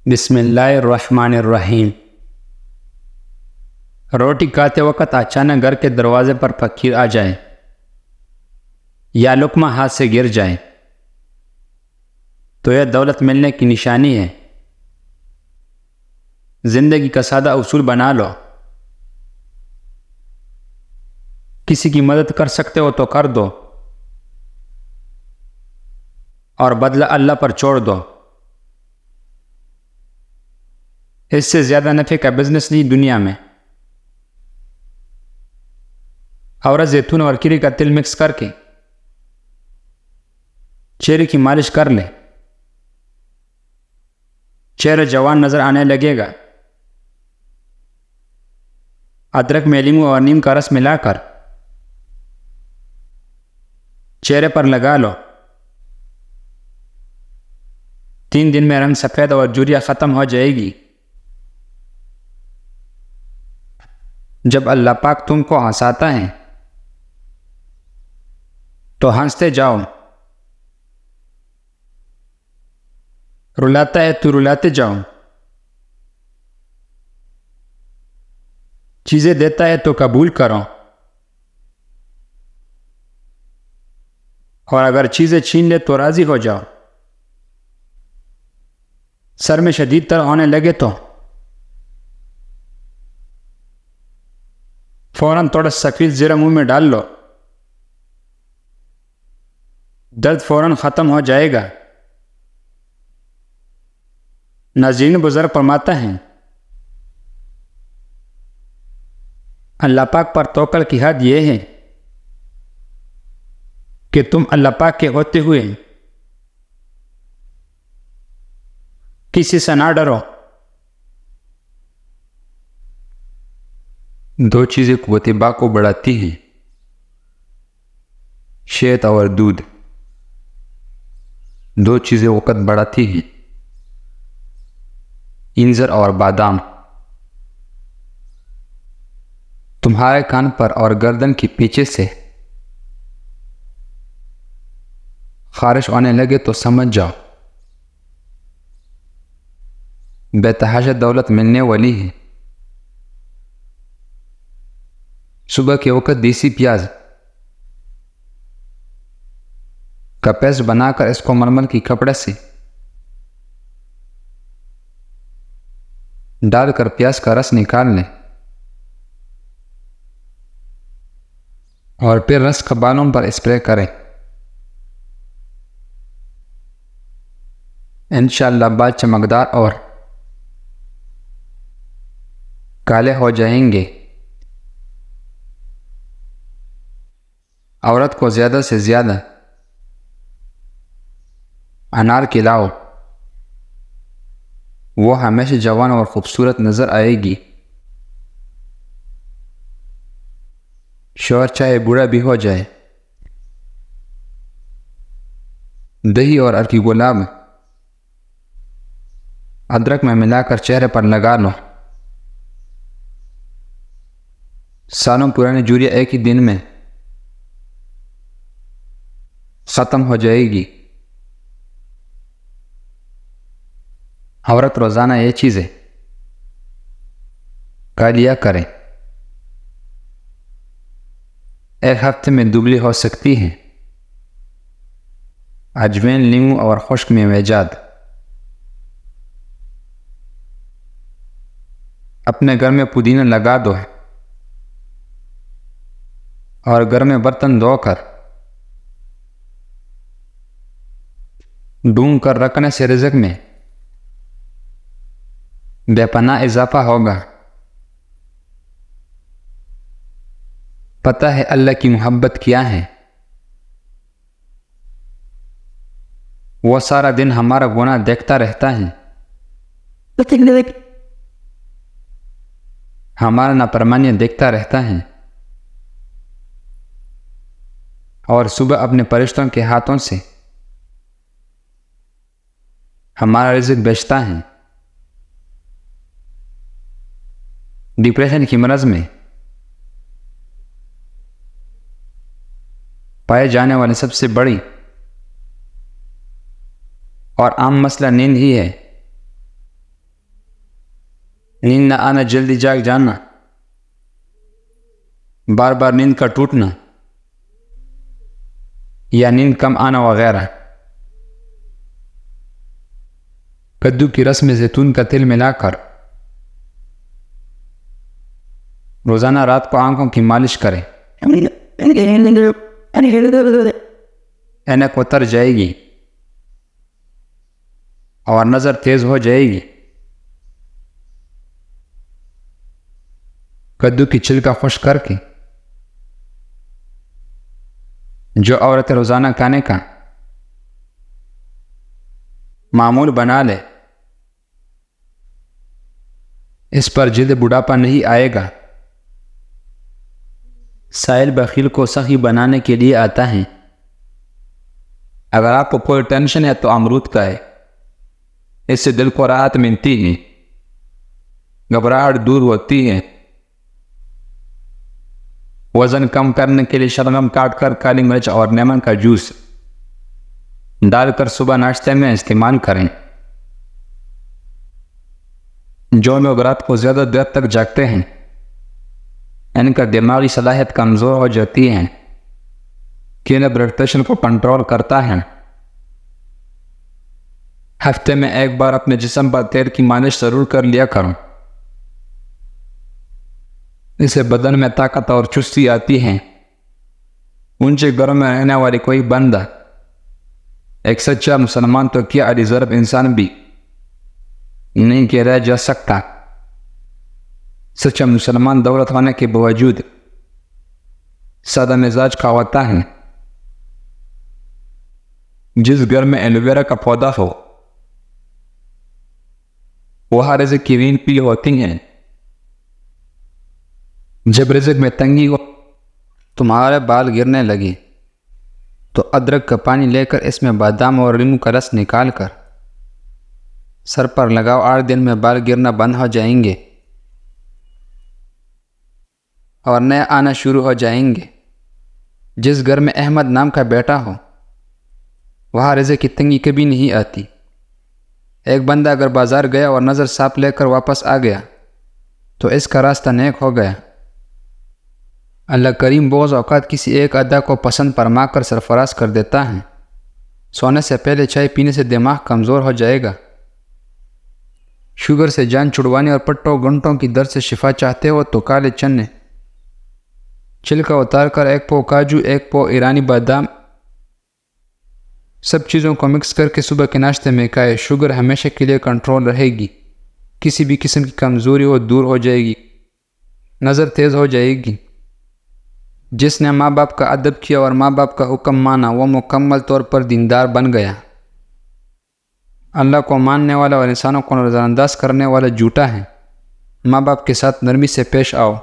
بسم اللہ الرحمن الرحیم۔ روٹی کھاتے وقت اچانک گھر کے دروازے پر فقیر آ جائے یا لقمہ ہاتھ سے گر جائے تو یہ دولت ملنے کی نشانی ہے۔ زندگی کا سادہ اصول بنا لو، کسی کی مدد کر سکتے ہو تو کر دو اور بدلہ اللہ پر چھوڑ دو۔ اس سے زیادہ نفع کا بزنس نہیں دنیا میں۔ اور زیتون اور کری کا تل مکس کر کے چہرے کی مالش کر لے، چہرہ جوان نظر آنے لگے گا۔ ادرک میں لیموں اور نیم کا رس ملا کر چہرے پر لگا لو، 3 دن میں رنگ سفید اور جھریاں ختم ہو جائے گی۔ جب اللہ پاک تم کو ہنساتا ہے تو ہنستے جاؤ، رلاتا ہے تو رلاتے جاؤ، چیزیں دیتا ہے تو قبول کرو، اور اگر چیزیں چھین لے تو راضی ہو جاؤ۔ سر میں شدید درد ہونے لگے تو فوراً تھوڑا سفید زیرہ منہ میں ڈال لو، درد فوراً ختم ہو جائے گا۔ ناظرین بزرگ فرماتا ہے، اللہ پاک پر توکل کی حد یہ ہے کہ تم اللہ پاک کے ہوتے ہوئے کسی سے نہ ڈرو۔ 2 چیزیں قوت باء کو بڑھاتی ہیں، شہد اور دودھ۔ 2 چیزیں وقت بڑھاتی ہیں، انجیر اور بادام۔ تمہارے کان پر اور گردن کے پیچھے سے خارش ہونے لگے تو سمجھ جاؤ بے تحاشا دولت ملنے والی ہے۔ صبح کے وقت دیسی پیاز کا پیسٹ بنا کر اس کو ململ کی کپڑے سے ڈال کر پیاز کا رس نکال لیں، اور پھر رس کا بالوں پر اسپرے کریں۔ انشاءاللہ بال چمکدار اور کالے ہو جائیں گے۔ عورت کو زیادہ سے زیادہ انار کھلاؤ، وہ ہمیشہ جوان اور خوبصورت نظر آئے گی۔ شوہر چاہے بوڑھا بھی ہو جائے، دہی اور ارکی گلاب ادرک میں ملا کر چہرے پر لگا لو، سالوں پرانی جھریاں ایک ہی دن میں ختم ہو جائے گی۔ عورت روزانہ یہ چیزیں کھا لیا کریں، ایک ہفتے میں دبلی ہو سکتی ہیں۔ اجوین، لیموں اور خشک میوہ جات۔ اپنے گھر میں پودینہ لگا دو اور گھر میں برتن دھو کر ڈھونگ کر رکھنے سے رزق میں بے پناہ اضافہ ہوگا۔ پتہ ہے اللہ کی محبت کیا ہے؟ وہ سارا دن ہمارا گناہ دیکھتا رہتا ہے، ہمارا نافرمانی دیکھتا رہتا ہے، اور صبح اپنے فرشتوں کے ہاتھوں سے ہمارا رزق بیچتا ہے۔ ڈپریشن کی مرض میں پائے جانے والی سب سے بڑی اور عام مسئلہ نیند ہی ہے۔ نیند نہ آنا، جلدی جاگ جانا، بار بار نیند کا ٹوٹنا یا نیند کم آنا وغیرہ۔ کدو کی رس میں زیتون کا تیل ملا کر روزانہ رات کو آنکھوں کی مالش کریں، اینک اتر جائے گی اور نظر تیز ہو جائے گی۔ کدو کی چھلکا خشک کر کے جو عورتیں روزانہ کھانے کا معمول بنا لے، اس پر جلد بڑھاپا نہیں آئے گا۔ سائل بخیل کو سخی بنانے کے لیے آتا ہے۔ اگر آپ کو کوئی ٹینشن ہے تو امرود کا ہے، اس سے دل کو راحت ملتی ہے، گھبراہٹ دور ہوتی ہے۔ وزن کم کرنے کے لیے شلغم کاٹ کر کالی مرچ اور لیمن کا جوس ڈال کر صبح ناشتے میں استعمال کریں۔ جو لوگ رات کو زیادہ دیر تک جاگتے ہیں، ان کا دماغی صلاحیت کمزور ہو جاتی ہے۔ کیلا بلڈ پریشر کو کنٹرول کرتا ہے۔ ہفتے میں ایک بار اپنے جسم پر تیل کی مالش ضرور کر لیا کرو، اس سے بدن میں طاقت اور چستی آتی ہے۔ اونچے گھروں میں رہنے والی کوئی بندہ ایک سچا مسلمان تو کیا ریزرو انسان بھی نہیں کہ رہ جا سکتا۔ سچا مسلمان دولت ہونے کے باوجود سادہ مزاج کا ہوتا ہے۔ جس گھر میں ایلو ویرا کا پودا ہو وہاں رزق کی وین پی ہوتی ہیں۔ جب رزق میں تنگی ہو، تمہارے بال گرنے لگے تو ادرک کا پانی لے کر اس میں بادام اور لیموں کا رس نکال کر سر پر لگاؤ، 8 دن میں بال گرنا بند ہو جائیں گے اور نئے آنا شروع ہو جائیں گے۔ جس گھر میں احمد نام کا بیٹا ہو وہاں رزق کی تنگی کبھی نہیں آتی۔ ایک بندہ اگر بازار گیا اور نظر صاف لے کر واپس آ گیا تو اس کا راستہ نیک ہو گیا۔ اللہ کریم بعض اوقات کسی ایک ادا کو پسند فرما کر سرفراز کر دیتا ہے۔ سونے سے پہلے چائے پینے سے دماغ کمزور ہو جائے گا۔ شوگر سے جان چھڑوانے اور پٹوں گنٹوں کی درد سے شفا چاہتے ہو تو کالے چنے چھلکا اتار کر 1 پو کاجو، 1 پو ایرانی بادام، سب چیزوں کو مکس کر کے صبح کے ناشتے میں کھائے۔ شوگر ہمیشہ کے لیے کنٹرول رہے گی، کسی بھی قسم کی کمزوری ہو دور ہو جائے گی، نظر تیز ہو جائے گی۔ جس نے ماں باپ کا ادب کیا اور ماں باپ کا حکم مانا وہ مکمل طور پر دیندار بن گیا۔ اللہ کو ماننے والا اور انسانوں کو نظر انداز کرنے والا جھوٹا ہے۔ ماں باپ کے ساتھ نرمی سے پیش آؤ۔